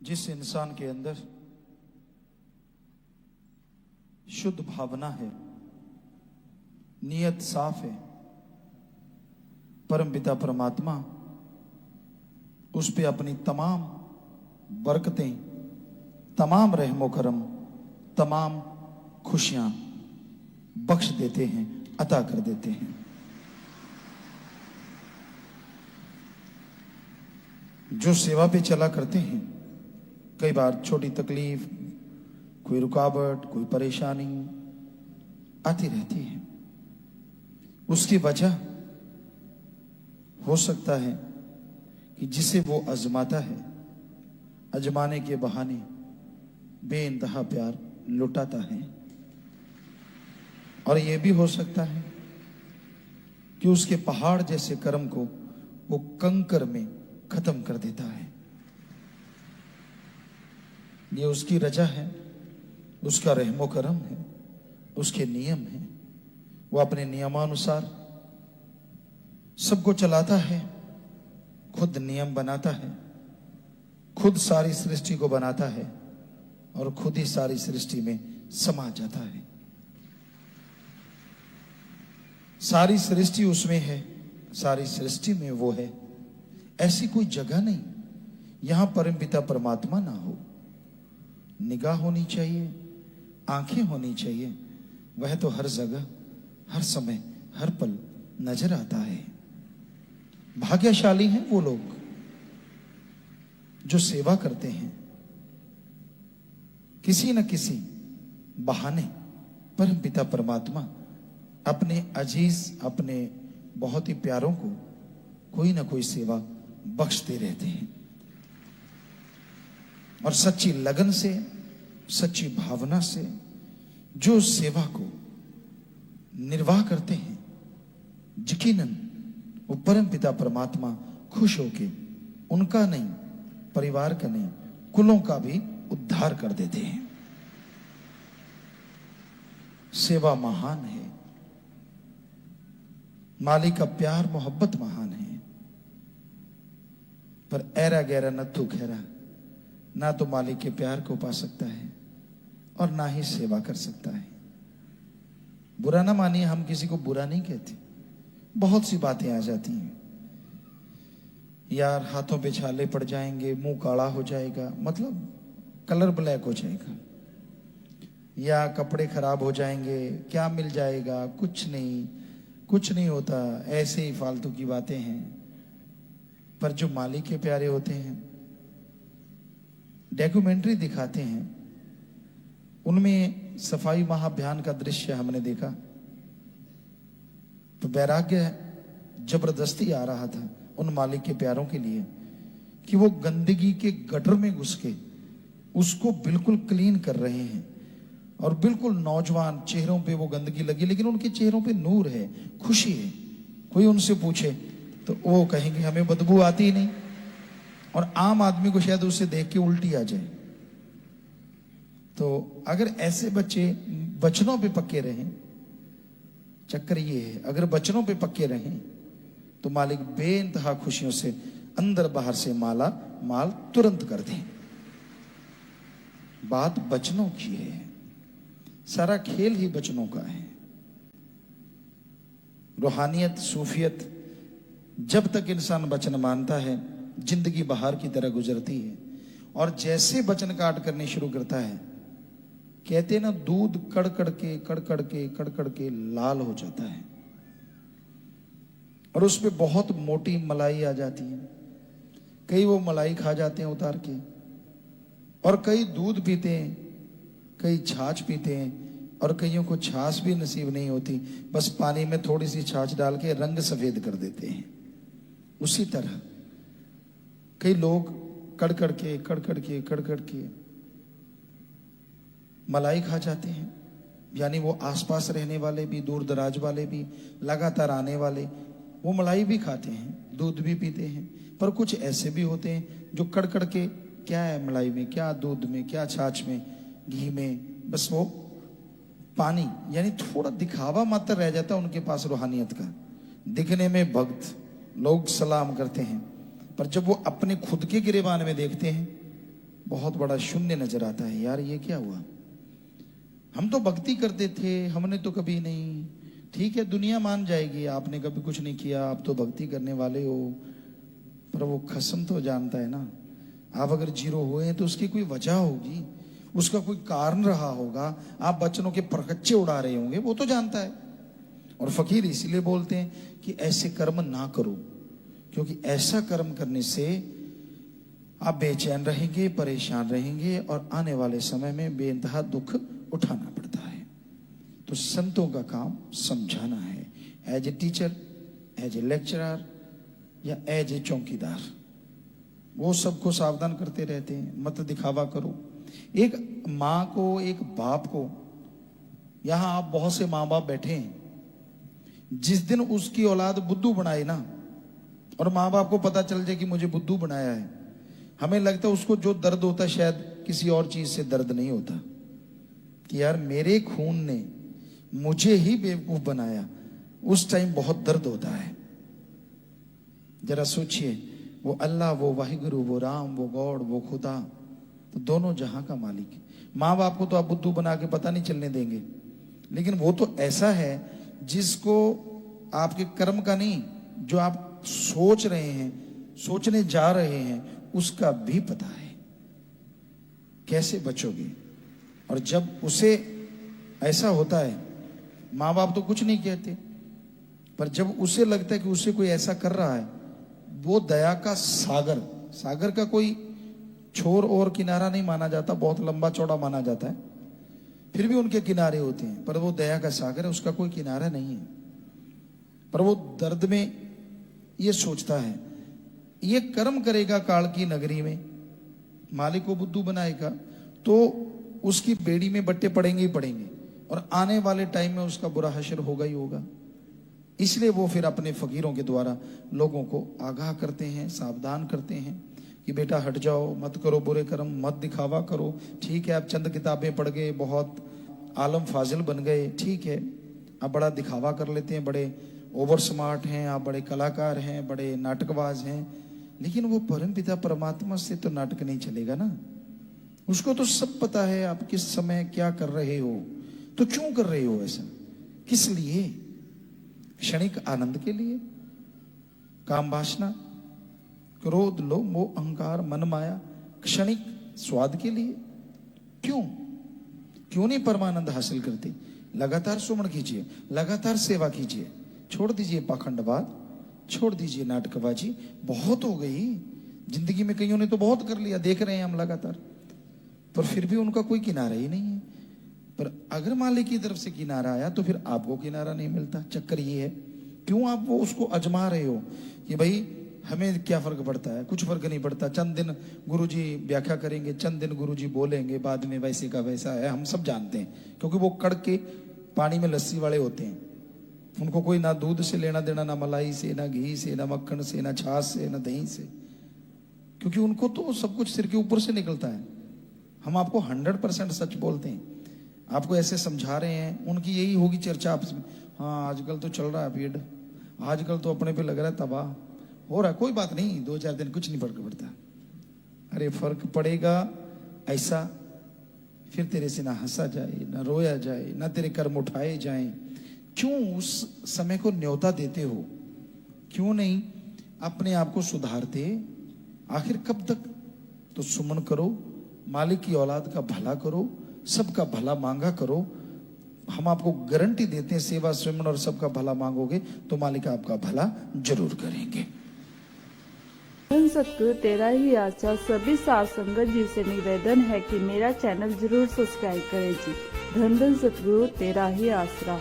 जिस इंसान के अंदर शुद्ध भावना है, नियत साफ है, परम पिता परमात्मा उस पे अपनी तमाम बरकतें, तमाम रहमो करम, तमाम खुशियां बख्श देते हैं, अता कर देते हैं। जो सेवा पे चला करते हैं, कई बार छोटी तकलीफ, कोई रुकावट, कोई परेशानी आती रहती है। उसकी वजह हो सकता है कि जिसे वो आजमाता है, आजमाने के बहाने बेइंतहा प्यार लुटाता है। और यह भी हो सकता है कि उसके पहाड़ जैसे कर्म को वो कंकर में खत्म कर देता है। ये उसकी रजा है, उसका रहमो करम है, उसके नियम है। वो अपने नियमानुसार सबको चलाता है, खुद नियम बनाता है, खुद सारी सृष्टि को बनाता है और खुद ही सारी सृष्टि में समा जाता है। सारी सृष्टि उसमें है, सारी सृष्टि में वो है। ऐसी कोई जगह नहीं यहां परम पिता परमात्मा ना हो। निगाह होनी चाहिए, आंखें होनी चाहिए। वह तो हर जगह, हर समय, हर पल नजर आता है। भाग्यशाली हैं वो लोग जो सेवा करते हैं। किसी न किसी बहाने परम पिता परमात्मा अपने अजीज, अपने बहुत ही प्यारों को कोई ना कोई सेवा बख्शते रहते हैं। और सच्ची लगन से, सच्ची भावना से जो सेवा को निर्वाह करते हैं, यकीनन वो परम पिता परमात्मा खुश होके उनका नहीं, परिवार का नहीं, कुलों का भी उद्धार कर देते हैं। सेवा महान है, मालिक का प्यार मोहब्बत महान है। पर ऐरा गहरा नत्थु खैरा ना तो मालिक के प्यार को पा सकता है और ना ही सेवा कर सकता है। बुरा ना मानिए, हम किसी को बुरा नहीं कहते। बहुत सी बातें आ जाती हैं, यार हाथों पे छाले पड़ जाएंगे, मुंह काला हो जाएगा, मतलब कलर ब्लैक हो जाएगा, या कपड़े खराब हो जाएंगे, क्या मिल जाएगा, कुछ नहीं, कुछ नहीं होता, ऐसे ही फालतू की बातें हैं। पर जो मालिक के प्यारे होते हैं, डॉक्यूमेंट्री दिखाते हैं, उनमें सफाई महाअभियान का दृश्य हमने देखा तो वैराग्य जबरदस्ती आ रहा था उन मालिक के प्यारों के लिए कि वो गंदगी के गटर में घुस के उसको बिल्कुल क्लीन कर रहे हैं। और बिल्कुल नौजवान चेहरों पे वो गंदगी लगी, लेकिन उनके चेहरों पे नूर है, खुशी है। कोई उनसे पूछे तो वो कहेंगे हमें बदबू आती ही नहीं। और आम आदमी को शायद उसे देख के उल्टी आ जाए। तो अगर ऐसे बच्चे वचनों पे पक्के रहें, चक्कर ये है, अगर वचनों पे पक्के रहें तो मालिक बेइंतहा खुशियों से अंदर बाहर से माला माल तुरंत कर दें। बात वचनों की है, सारा खेल ही वचनों का है। रूहानियत, सूफियत, जब तक इंसान वचन मानता है, जिंदगी बहार की तरह गुजरती है। और जैसे वचन काट करने शुरू करता है, कहते हैं ना, दूध कड़कड़ के लाल हो जाता है और उसमें बहुत मोटी मलाई आ जाती है। कई वो मलाई खा जाते हैं उतार के, और कई दूध पीते हैं, कई छाछ पीते हैं, और कईयों को छाछ भी नसीब नहीं होती, बस पानी में थोड़ी सी छाछ डाल के रंग सफेद कर देते हैं। उसी तरह कई लोग कड़कड़ के मलाई खा जाते हैं। यानी वो आसपास रहने वाले भी, दूर दराज वाले भी, लगातार आने वाले, वो मलाई भी खाते हैं, दूध भी पीते हैं। पर कुछ ऐसे भी होते हैं जो कड़कड़ के, क्या है मलाई में, क्या दूध में, क्या छाछ में, घी में, बस वो पानी, यानी थोड़ा दिखावा मात्र रह जाता है उनके पास रूहानियत का। दिखने में भक्त, लोग सलाम करते हैं, पर जब वो अपने खुद के गिरेबान में देखते हैं बहुत बड़ा शून्य नजर आता है। यार ये क्या हुआ, हम तो भक्ति करते थे, हमने तो कभी नहीं। ठीक है, दुनिया मान जाएगी आपने कभी कुछ नहीं किया, आप तो भक्ति करने वाले हो, पर वो खसम तो जानता है ना, आप अगर जीरो हुए हैं तो उसकी कोई वजह होगी, उसका कोई कारण रहा होगा, आप बच्चों के परकच्चे उड़ा रहे होंगे, वो तो जानता है। और फकीर इसीलिए बोलते हैं कि ऐसे कर्म ना करो, क्योंकि ऐसा कर्म करने से आप बेचैन रहेंगे, परेशान रहेंगे और आने वाले समय में बेइंतहा दुख उठाना पड़ता है। तो संतों का काम समझाना है, as a teacher, as a lecturer या एज ए चौकीदार, वो सबको सावधान करते रहते हैं, मत दिखावा करो। एक माँ को, एक बाप को, यहां आप बहुत से माँ बाप बैठे हैं, जिस दिन उसकी औलाद बुद्धू बनाए ना, और माँ बाप को पता चल जाए कि मुझे बुद्धू बनाया है, हमें लगता है उसको जो दर्द होता है शायद किसी और चीज से दर्द नहीं होता, कि यार मेरे खून ने मुझे ही बेवकूफ बनाया। उस टाइम बहुत दर्द होता है। जरा सोचिए, वो अल्लाह, वो वाहिगुरु, वो राम, वो गॉड, वो खुदा, तो दोनों जहां का मालिक है। माँ बाप को तो आप बुद्धू बना के पता नहीं चलने देंगे, लेकिन वो तो ऐसा है जिसको आपके कर्म का नहीं, जो आप सोच रहे हैं, सोचने जा रहे हैं, उसका भी पता है। कैसे बचोगे? और जब उसे ऐसा होता है, माँ बाप तो कुछ नहीं कहते, पर जब उसे लगता है कि उसे कोई ऐसा कर रहा है, वो दया का सागर, सागर का कोई छोर और किनारा नहीं माना जाता, बहुत लंबा चौड़ा माना जाता है, फिर भी उनके किनारे होते हैं, पर वो दया का सागर है, उसका कोई किनारा नहीं है। पर वो दर्द में ये सोचता है, ये कर्म करेगा काल की नगरी में, मालिक को बुद्धू बनाएगा तो उसकी बेड़ी में बट्टे पड़ेंगे ही पड़ेंगे, और आने वाले टाइम में उसका बुरा हश्र होगा ही होगा। इसलिए वो फिर अपने फकीरों के द्वारा लोगों को आगाह करते हैं, सावधान करते हैं कि बेटा हट जाओ, मत करो बुरे कर्म, मत दिखावा करो। ठीक है, आप चंद किताबें पढ़ गए, बहुत आलम फाजिल बन गए, ठीक है, आप बड़ा दिखावा कर लेते हैं, बड़े ओवर स्मार्ट हैं, आप बड़े कलाकार हैं, बड़े नाटकबाज हैं, लेकिन वो परमपिता परमात्मा से तो नाटक नहीं चलेगा ना। उसको तो सब पता है आप किस समय क्या कर रहे हो, तो क्यों कर रहे हो ऐसा, किस लिए? क्षणिक आनंद के लिए, काम वासना, क्रोध, लोभ, मोह, अहंकार, मन माया, क्षणिक स्वाद के लिए? क्यों नहीं परमानंद हासिल करते? लगातार सुमन कीजिए, लगातार सेवा कीजिए, छोड़ दीजिए पाखंडवाद, छोड़ दीजिए नाटकबाजी, बहुत हो गई जिंदगी में। कईयों ने तो बहुत कर लिया, देख रहे हैं हम लगातार, पर फिर भी उनका कोई किनारा ही नहीं है। पर अगर मालिक की तरफ से किनारा आया तो फिर आपको किनारा नहीं मिलता। चक्कर ये है, क्यों आप वो उसको अजमा रहे हो कि भाई हमें क्या फर्क पड़ता है? कुछ फर्क नहीं पड़ता, चंद दिन गुरुजी व्याख्या करेंगे, चंद दिन गुरुजी बोलेंगे, बाद में वैसे का वैसा है, हम सब जानते हैं, क्योंकि वो कड़के पानी में लस्सी वाले होते हैं। उनको कोई ना दूध से लेना देना, ना मलाई से, ना घी से, ना मक्खन से, ना छाछ से, ना दही से, क्योंकि उनको तो सब कुछ सिर के ऊपर से निकलता है। हम आपको 100% सच बोलते हैं, आपको ऐसे समझा रहे हैं, उनकी यही होगी चर्चा आपस में, हाँ आजकल तो चल रहा है पीड़, आजकल तो अपने पे लग रहा है तबाह हो रहा है, कोई बात नहीं, 2-4 दिन कुछ नहीं फर्क पड़ता। अरे फर्क पड़ेगा ऐसा, फिर तेरे से ना हंसा जाए, ना रोया जाए, ना तेरे कर्म उठाए जाएं। क्यों उस समय को न्योता देते हो? क्यों नहीं अपने आप को सुधारते? आखिर कब तक? तो सुमन करो, मालिक की औलाद का भला करो, सबका भला मांगा करो। हम आपको गारंटी देते हैं, सेवा सुमन और सबका भला मांगोगे तो मालिक आपका भला जरूर करेंगे। धन सतगुरु तेरा ही आशा सभी साध संगत जी से निवेदन है कि मेरा चैनल जरूर सब्सक्राइब करें जी। धन धन सतगुरु तेरा ही आसरा।